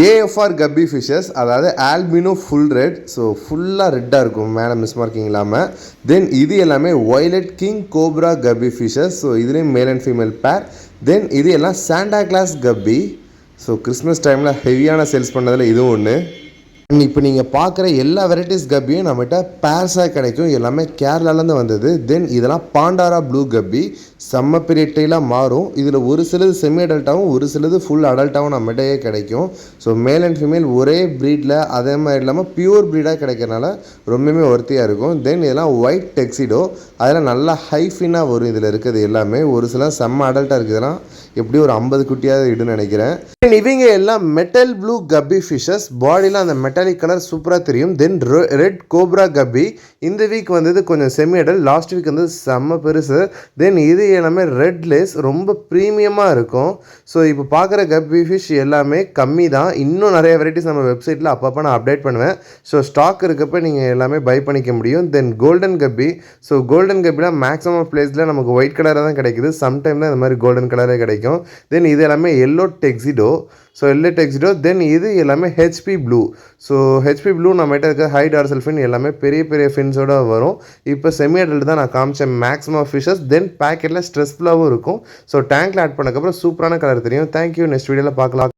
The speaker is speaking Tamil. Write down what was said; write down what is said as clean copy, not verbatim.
ஏஎஃப்ஆர் கப்பி ஃபிஷஸ், அதாவது ஆல்பினோ ஃபுல் ரெட். ஸோ ஃபுல்லாக ரெட்டாக இருக்கும், மேலே மிஸ் மார்க்கிங் இல்லாமல். தென் இது எல்லாமே ஒய்லட் கிங் கோப்ரா கப்பி ஃபிஷஸ். ஸோ இதுலேயும் மேல் அண்ட் ஃபீமேல் பேர். தென் இது எல்லாம் சாண்டா கிளாஸ் கப்பி. ஸோ கிறிஸ்மஸ் டைமில் ஹெவியான சேல்ஸ் பண்ணதில் இதுவும் ஒன்று. இப்போ நீங்கள் பார்க்குற எல்லா வெரைட்டிஸ் கப்பியும் நம்மகிட்ட பேர்ஸாக கிடைக்கும், எல்லாமே கேரளாலேருந்து வந்தது. தென் இதெல்லாம் பாண்டாரா ப்ளூ கப்பி, செம்ம பெரிய டெய்லாக மாறும். இதில் ஒரு சிலது செமி அடல்ட்டாகவும் ஒரு சிலது ஃபுல் அடல்ட்டாகவும் நம்மகிட்டயே கிடைக்கும். ஸோ மேல் அண்ட் ஃபீமேல் ஒரே ப்ரீடில், அதே மாதிரி இல்லாமல் பியூர் ப்ரீடாக கிடைக்கிறனால ரொம்பவுமே ஒர்த்தியாக இருக்கும். தென் இதெல்லாம் ஒயிட் டெக்ஸிடோ, அதெல்லாம் நல்லா ஹைஃபினாக வரும். இதில் இருக்கிறது எல்லாமே ஒரு சில செம்ம அடல்ட்டாக இருக்குதுன்னா எப்படி ஒரு 50 குட்டியாவது இடுன்னு நினைக்கிறேன். இவங்க எல்லாம் மெட்டல் ப்ளூ கப்பி ஃபிஷஸ், பாடியில் அந்த மெட்டாலிக் கலர் சூப்பராக தெரியும். தென் ரெட் கோப்ரா கப்பி, இந்த வீக் வந்தது கொஞ்சம் செமி அடல், லாஸ்ட் வீக் வந்து செம்ம பெருசு. தென் இது எல்லாமே ரெட் லேஸ், ரொம்ப ப்ரீமியமாக இருக்கும். ஸோ இப்போ பார்க்குற கப்பி ஃபிஷ் எல்லாமே கம்மி தான். இன்னும் நிறைய வெரைட்டிஸ் நம்ம வெப்சைட்டில் அப்பப்போ நான் அப்டேட் பண்ணுவேன். ஸோ ஸ்டாக் இருக்கப்போ நீங்கள் எல்லாமே பை பண்ணிக்க முடியும். தென் கோல்டன் கப்பி. ஸோ கோல்டன் கப்பிலாம் மேக்ஸிமம் பிளேஸில் நமக்கு ஒயிட் கலராக தான் கிடைக்குது, சம்டைம் தான் இந்த மாதிரி கோல்டன் கலரே கிடைக்கும். தென் இது எல்லாமே yellow tuxedo. So yellow tuxedo. Then இது எல்லாமே HP blue. So HP blue நம்மகிட்ட இருக்க ஹை டார்சல் ஃபின் எல்லாமே பெரிய பெரிய ஃபின்ஸோடு வரும். இப்போ செமி அடல்ட் தான் நான் காமிச்சேன் மேக்ஸிமம் ஃபிஷஸ். தென் பேக்கெட்டில் ஸ்ட்ரெஸ்ஃபுல்லாகவும் இருக்கும். ஸோ டேங்க்கில் ஆட் பண்ணக்கப்புறம் சூப்பரான கலர் தெரியும். தேங்க்யூ. நெக்ஸ்ட் வீடியோவில் பார்க்கலாம்.